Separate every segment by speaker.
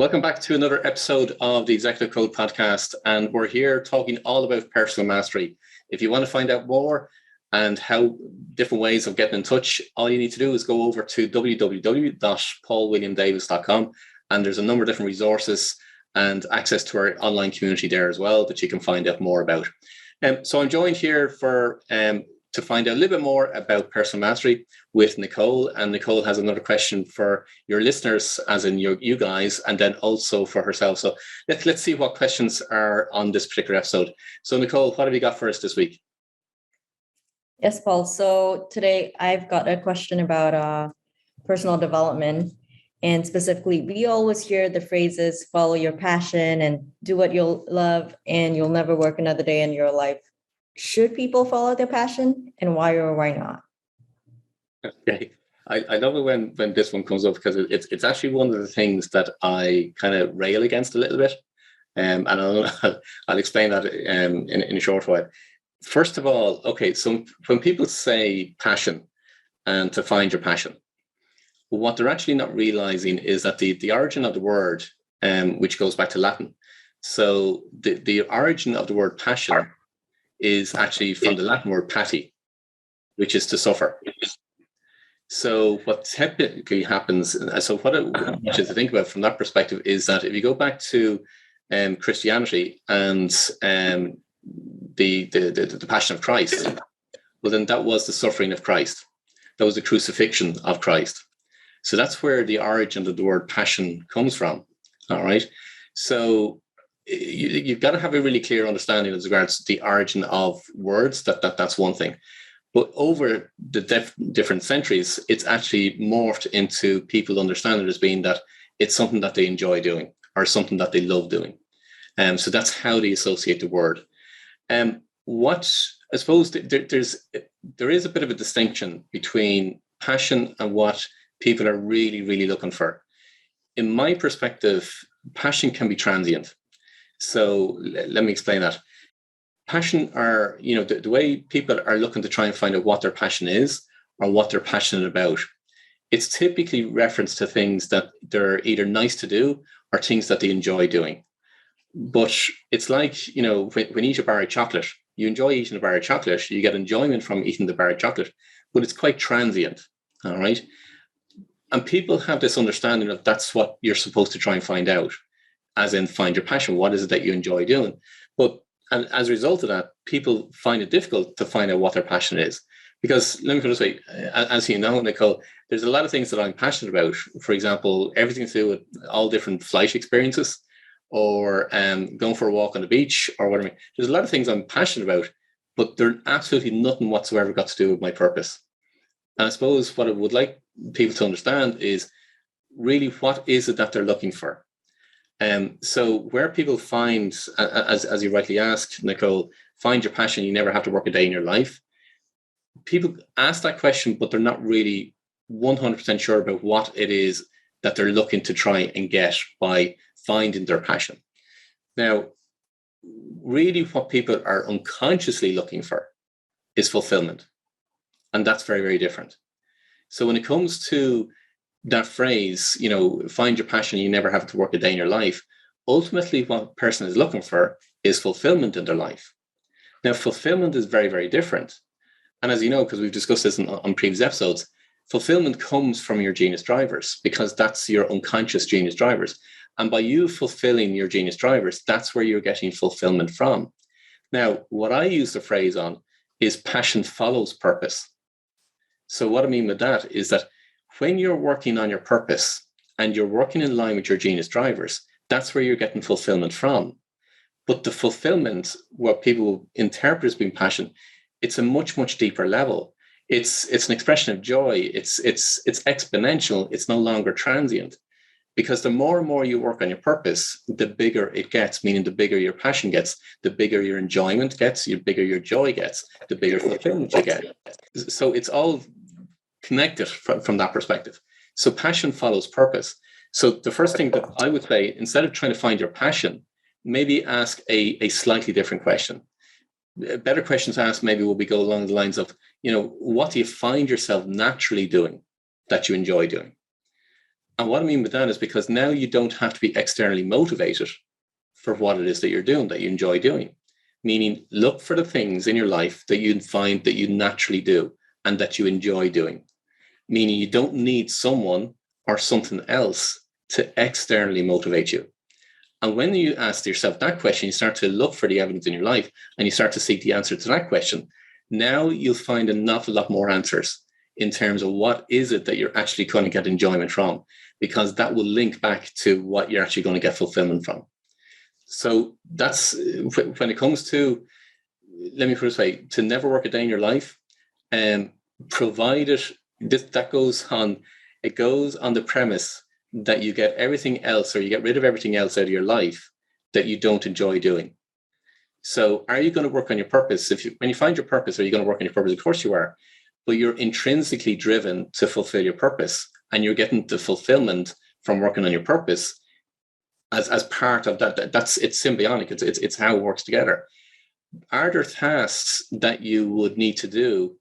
Speaker 1: Welcome back to another episode of the Executive Code Podcast, and we're here talking all about personal mastery. If you want to find out more and how different ways of getting in touch, all you need to do is go over to www.paulwilliamdavis.com, and there's a number of different resources and access to our online community there as well that you can find out more about. So I'm joined here to find out a little bit more about personal mastery with Nicole. And Nicole has another question for your listeners, as in you guys, and then also for herself. So let's see what questions are on this particular episode. So Nicole, what have you got for us this week?
Speaker 2: Yes, Paul. So today I've got a question about personal development. And specifically, we always hear the phrases, follow your passion and do what you'll love, and you'll never work another day in your life. Should people follow their passion, and why or why not?
Speaker 1: Okay. I love it when this one comes up, because it's actually one of the things that I kind of rail against a little bit. And I'll explain that in a short while. First of all, okay, so when people say passion and to find your passion, what they're actually not realizing is that the origin of the word, which goes back to Latin. So the origin of the word passion is actually from the Latin word pati, which is to suffer. So what typically happens, so what which is to think about from that perspective, is that if you go back to Christianity and the Passion of Christ, well, then that was the suffering of Christ. That was the crucifixion of Christ. So that's where the origin of the word passion comes from. All right. So you've got to have a really clear understanding as regards to the origin of words. That's one thing. But over the different centuries, it's actually morphed into people understanding it as being that it's something that they enjoy doing or something that they love doing. So that's how they associate the word. What I suppose there is a bit of a distinction between passion and what people are really, really looking for. In my perspective, passion can be transient. So let me explain that. Passion are, the way people are looking to try and find out what their passion is or what they're passionate about. It's typically reference to things that they're either nice to do or things that they enjoy doing. But it's like, when you eat a bar of chocolate, you enjoy eating a bar of chocolate, you get enjoyment from eating the bar of chocolate, but it's quite transient. All right. And people have this understanding of that's what you're supposed to try and find out, as in find your passion. What is it that you enjoy doing? And as a result of that, people find it difficult to find out what their passion is. Because let me put it this way, as you know, Nicole, there's a lot of things that I'm passionate about. For example, everything to do with all different flight experiences or going for a walk on the beach or whatever. There's a lot of things I'm passionate about, but they're absolutely nothing whatsoever got to do with my purpose. And I suppose what I would like people to understand is really what is it that they're looking for. So where people find, as you rightly asked, Nicole, find your passion, you never have to work a day in your life. People ask that question, but they're not really 100% sure about what it is that they're looking to try and get by finding their passion. Now, really what people are unconsciously looking for is fulfillment. And that's very, very different. So when it comes to that phrase, find your passion, you never have to work a day in your life. Ultimately, what a person is looking for is fulfillment in their life. Now, fulfillment is very, very different. And as you know, because we've discussed this on previous episodes, fulfillment comes from your genius drivers, because that's your unconscious genius drivers. And by you fulfilling your genius drivers, that's where you're getting fulfillment from. Now, what I use the phrase on is passion follows purpose. So what I mean with that is that when you're working on your purpose and you're working in line with your genius drivers, that's where you're getting fulfillment from. But the fulfillment, what people interpret as being passion, it's a much, much deeper level. It's an expression of joy. It's exponential. It's no longer transient. Because the more and more you work on your purpose, the bigger it gets, meaning the bigger your passion gets, the bigger your enjoyment gets, the bigger your joy gets, the bigger fulfillment you get. So it's all connected from that perspective. So passion follows purpose. So the first thing that I would say, instead of trying to find your passion, maybe ask a slightly different question. A better question to ask maybe will be go along the lines of, what do you find yourself naturally doing that you enjoy doing? And what I mean with that is because now you don't have to be externally motivated for what it is that you're doing, that you enjoy doing. Meaning, look for the things in your life that you find that you naturally do and that you enjoy doing. Meaning, you don't need someone or something else to externally motivate you. And when you ask yourself that question, you start to look for the evidence in your life and you start to seek the answer to that question. Now you'll find an awful lot more answers in terms of what is it that you're actually going to get enjoyment from, because that will link back to what you're actually going to get fulfillment from. So that's when it comes to, let me put it this way, to never work a day in your life, provided that goes on, it goes on the premise that you get everything else, or you get rid of everything else out of your life that you don't enjoy doing. So are you going to work on your purpose? When you find your purpose, are you going to work on your purpose? Of course you are, but you're intrinsically driven to fulfill your purpose, and you're getting the fulfillment from working on your purpose as part of that. It's symbiotic. It's how it works together. Are there tasks that you would need to do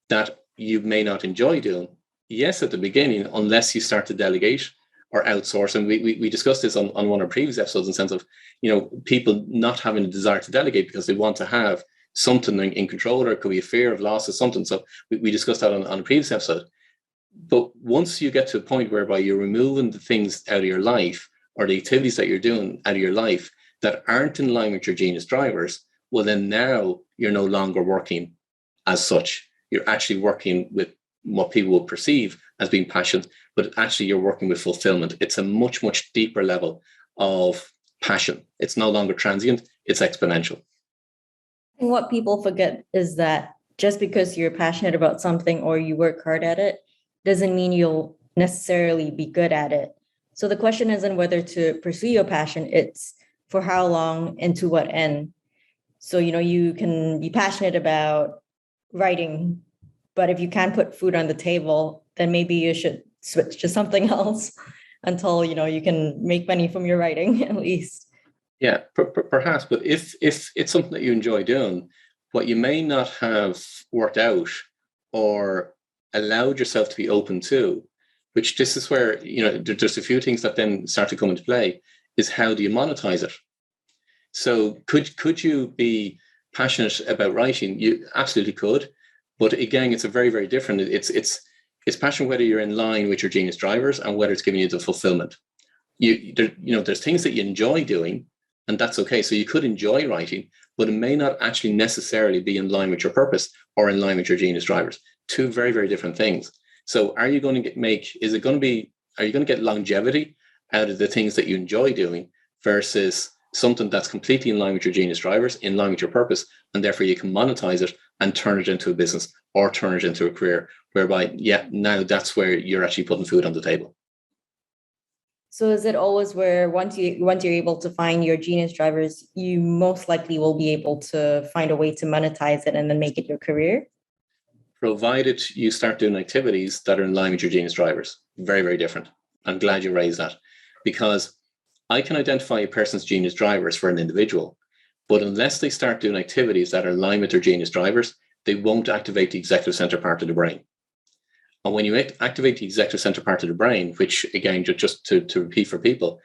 Speaker 1: that you may not enjoy doing? Yes, at the beginning, unless you start to delegate or outsource. And we discussed this on one of our previous episodes in the sense of, people not having a desire to delegate because they want to have something in control, or it could be a fear of loss or something. So we discussed that on a previous episode. But once you get to a point whereby you're removing the things out of your life, or the activities that you're doing out of your life that aren't in line with your genius drivers, well, then now you're no longer working as such. You're actually working with what people will perceive as being passion, but actually you're working with fulfillment. It's a much, much deeper level of passion. It's no longer transient, it's exponential.
Speaker 2: And what people forget is that just because you're passionate about something or you work hard at it doesn't mean you'll necessarily be good at it. So the question isn't whether to pursue your passion, it's for how long and to what end. So, you can be passionate about writing, but if you can't put food on the table, then maybe you should switch to something else until, you can make money from your writing at least.
Speaker 1: Yeah, perhaps. But if it's something that you enjoy doing, what you may not have worked out or allowed yourself to be open to, which this is where, there's a few things that then start to come into play, is how do you monetize it? So could you be passionate about writing? You absolutely could. But again, it's a very, very different. It's passion whether you're in line with your genius drivers and whether it's giving you the fulfillment. There's things that you enjoy doing, and that's okay. So you could enjoy writing, but it may not actually necessarily be in line with your purpose or in line with your genius drivers. Two very, very different things. So are you going to are you going to get longevity out of the things that you enjoy doing versus something that's completely in line with your genius drivers, in line with your purpose, and therefore you can monetize it and turn it into a business or turn it into a career whereby, now that's where you're actually putting food on the table.
Speaker 2: So is it always where once you're able to find your genius drivers, you most likely will be able to find a way to monetize it and then make it your career?
Speaker 1: Provided you start doing activities that are in line with your genius drivers. Very, very different. I'm glad you raised that, because I can identify a person's genius drivers for an individual, but unless they start doing activities that are in line with their genius drivers, they won't activate the executive center part of the brain. And when you activate the executive center part of the brain, which again, just to repeat for people,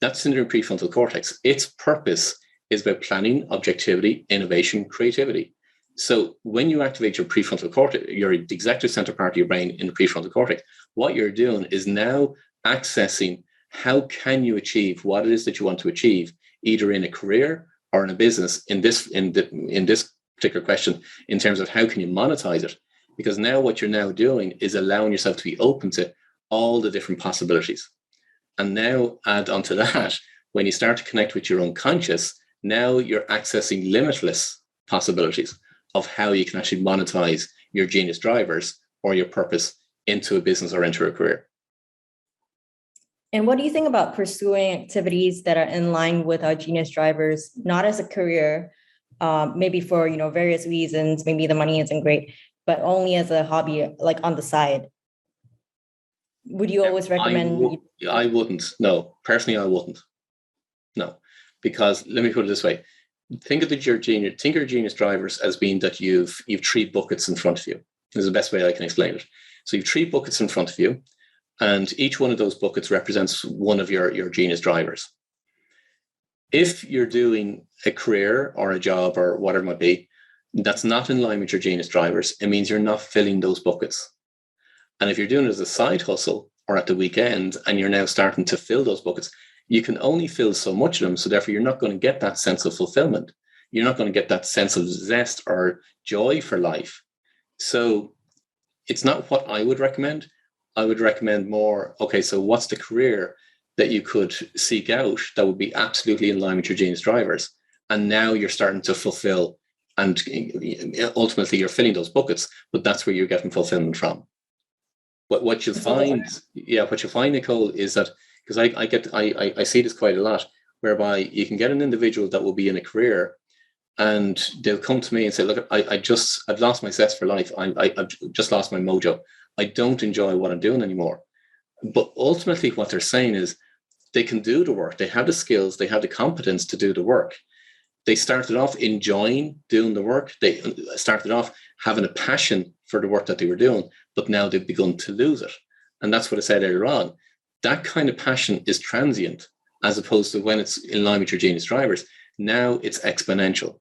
Speaker 1: that's in the prefrontal cortex. Its purpose is about planning, objectivity, innovation, creativity. So when you activate your prefrontal cortex, your executive center part of your brain in the prefrontal cortex, what you're doing is now accessing how can you achieve what it is that you want to achieve, either in a career or in a business. In this particular question, in terms of how can you monetize it, because now what you're now doing is allowing yourself to be open to all the different possibilities. And now add onto that, when you start to connect with your own conscious, now you're accessing limitless possibilities of how you can actually monetize your genius drivers or your purpose into a business or into a career.
Speaker 2: And what do you think about pursuing activities that are in line with our genius drivers, not as a career, maybe for various reasons, maybe the money isn't great, but only as a hobby, like on the side? Would you always recommend?
Speaker 1: I wouldn't. No, personally, I wouldn't. No, because let me put it this way: think of your genius drivers as being that you've 3 buckets in front of you. This is the best way I can explain it. So you've 3 buckets in front of you, And each one of those buckets represents one of your genius drivers. If you're doing a career or a job or whatever it might be, that's not in line with your genius drivers, it means you're not filling those buckets. And if you're doing it as a side hustle or at the weekend and you're now starting to fill those buckets, you can only fill so much of them. So therefore, you're not going to get that sense of fulfillment. You're not going to get that sense of zest or joy for life. So it's not what I would recommend. I would recommend more, okay, so what's the career that you could seek out that would be absolutely in line with your genius drivers? And now you're starting to fulfill, and ultimately you're filling those buckets, but that's where you're getting fulfillment from. What you'll find, Nicole, is that, because I see this quite a lot, whereby you can get an individual that will be in a career and they'll come to me and say, look, I've lost my zest for life. I've just lost my mojo. I don't enjoy what I'm doing anymore. But ultimately what they're saying is they can do the work. They have the skills, they have the competence to do the work. They started off enjoying doing the work. They started off having a passion for the work that they were doing, but now they've begun to lose it. And that's what I said earlier on. That kind of passion is transient, as opposed to when it's in line with your genius drivers. Now it's exponential.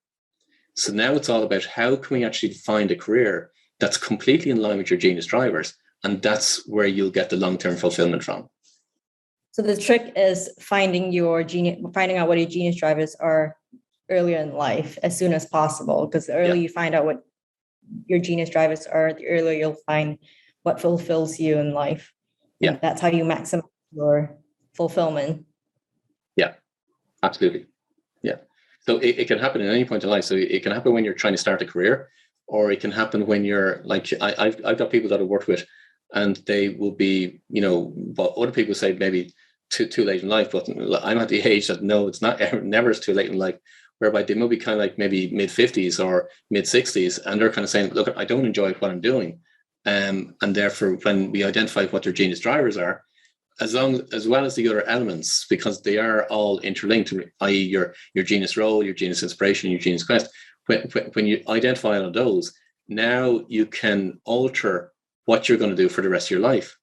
Speaker 1: So now it's all about how can we actually find a career that's completely in line with your genius drivers. And that's where you'll get the long-term fulfillment from.
Speaker 2: So the trick is finding out what your genius drivers are earlier in life, as soon as possible, because the earlier you find out what your genius drivers are, the earlier you'll find what fulfills you in life.
Speaker 1: Yeah.
Speaker 2: And that's how you maximize your fulfillment.
Speaker 1: Yeah, absolutely. Yeah. So it can happen at any point in life. So it can happen when you're trying to start a career, or it can happen when you're like, I've got people that I've worked with, and they will be, what other people say maybe too late in life, but I'm at the age that no, it's not never is too late in life, whereby they may be kind of like maybe mid-50s or mid-60s, and they're kind of saying, look, I don't enjoy what I'm doing. And therefore, when we identify what their genius drivers are, as well as the other elements, because they are all interlinked, i.e. your genius role, your genius inspiration, your genius quest, when you identify all of those, now you can alter what you're going to do for the rest of your life.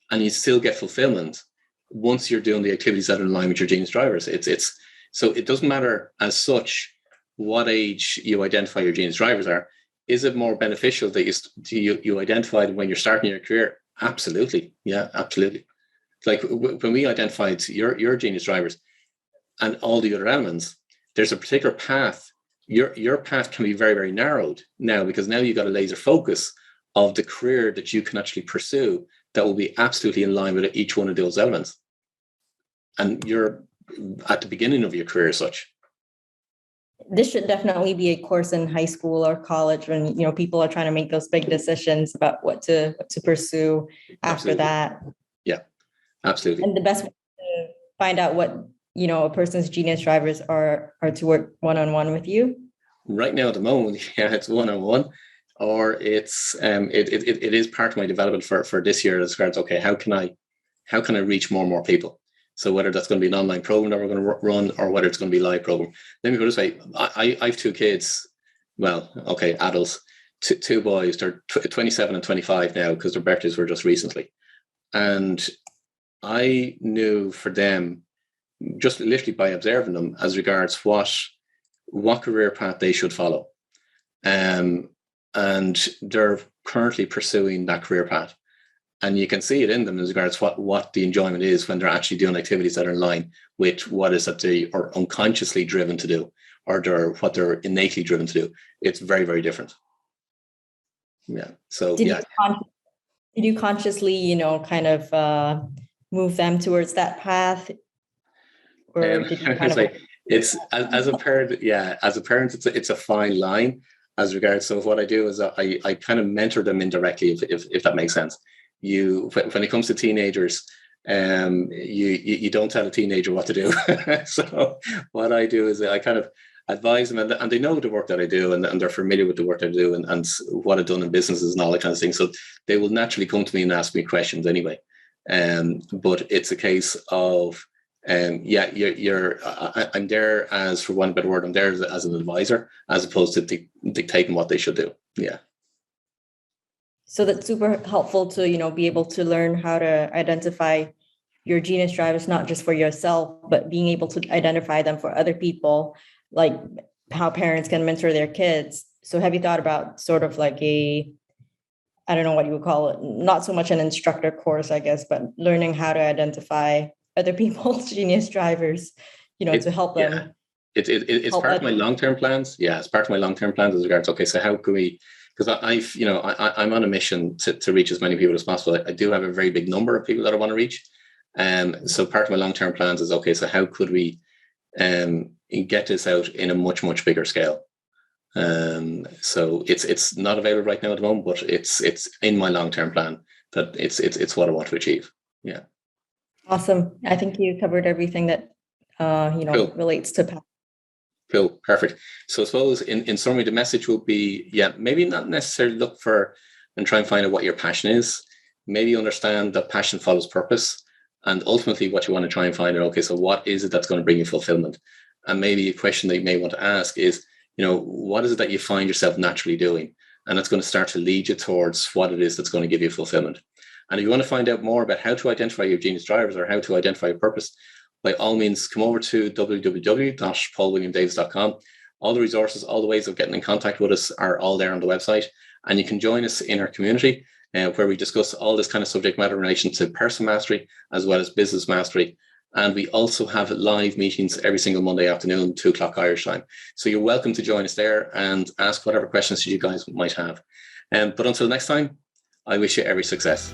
Speaker 1: And you still get fulfillment once you're doing the activities that are in line with your genius drivers. So it doesn't matter as such what age you identify your genius drivers are. Is it more beneficial that you identified when you're starting your career? Absolutely. Yeah, absolutely. Like when we identified your genius drivers and all the other elements, there's a particular path. Your path can be very, very narrowed now, because now you've got a laser focus of the career that you can actually pursue that will be absolutely in line with each one of those elements. And you're at the beginning of your career as such.
Speaker 2: This should definitely be a course in high school or college when people are trying to make those big decisions about what to pursue after
Speaker 1: Absolutely.
Speaker 2: that.
Speaker 1: Yeah, absolutely.
Speaker 2: And the best way to find out what a person's genius drivers are to work one-on-one with you.
Speaker 1: Right now at the moment, yeah, it's one-on-one, or it's it is part of my development for this year as regards, okay, how can I reach more and more people? So whether that's going to be an online program that we're going to run, or whether it's going to be a live program. Let me go this way. I have two kids, well, okay, adults, two boys. They're 27 and 25 now, because their birthdays were just recently. And I knew for them, just literally by observing them, as regards what career path they should follow. And they're currently pursuing that career path. And you can see it in them as regards what the enjoyment is when they're actually doing activities that are in line with what is that they are unconsciously driven to do, or what they're innately driven to do. It's very, very different. Yeah. So
Speaker 2: did you consciously, kind of move them towards that path? Or did you kind of...
Speaker 1: It's as a parent, it's a fine line as regards. So what I do is I kind of mentor them indirectly, if that makes sense. When it comes to teenagers, you don't tell a teenager what to do. So what I do is I kind of advise them, and they know the work that I do, and they're familiar with the work I do, and what I've done in businesses and all that kind of thing. So they will naturally come to me and ask me questions anyway. But it's a case of, I'm there as, for one better word, I'm there as an advisor, as opposed to dictating what they should do. Yeah.
Speaker 2: So that's super helpful to, be able to learn how to identify your genius drivers, not just for yourself, but being able to identify them for other people, like how parents can mentor their kids. So have you thought about sort of like I don't know what you would call it, not so much an instructor course, I guess, but learning how to identify other people's genius drivers, to help
Speaker 1: Yeah,
Speaker 2: them.
Speaker 1: it's
Speaker 2: Help
Speaker 1: part of my
Speaker 2: others.
Speaker 1: long-term plans. Yeah, it's part of my long-term plans as regards. Okay, so how can we? Because I'm on a mission to reach as many people as possible. I do have a very big number of people that I want to reach, so part of my long-term plans is okay. So how could we get this out in a much bigger scale? So it's not available right now at the moment, but it's in my long-term plan that it's what I want to achieve. Yeah.
Speaker 2: Awesome. I think you covered everything that,
Speaker 1: Cool.
Speaker 2: relates to.
Speaker 1: Cool. Perfect. So I suppose in summary, the message will be, yeah, maybe not necessarily look for and try and find out what your passion is. Maybe understand that passion follows purpose. And ultimately what you want to try and find out, okay, so what is it that's going to bring you fulfillment? And maybe a question that you may want to ask is, what is it that you find yourself naturally doing? And that's going to start to lead you towards what it is that's going to give you fulfillment. And if you want to find out more about how to identify your genius drivers or how to identify your purpose, by all means, come over to www.paulwilliamdavis.com. All the resources, all the ways of getting in contact with us are all there on the website. And you can join us in our community where we discuss all this kind of subject matter in relation to personal mastery as well as business mastery. And we also have live meetings every single Monday afternoon, 2:00 Irish time. So you're welcome to join us there and ask whatever questions you guys might have. But until next time, I wish you every success.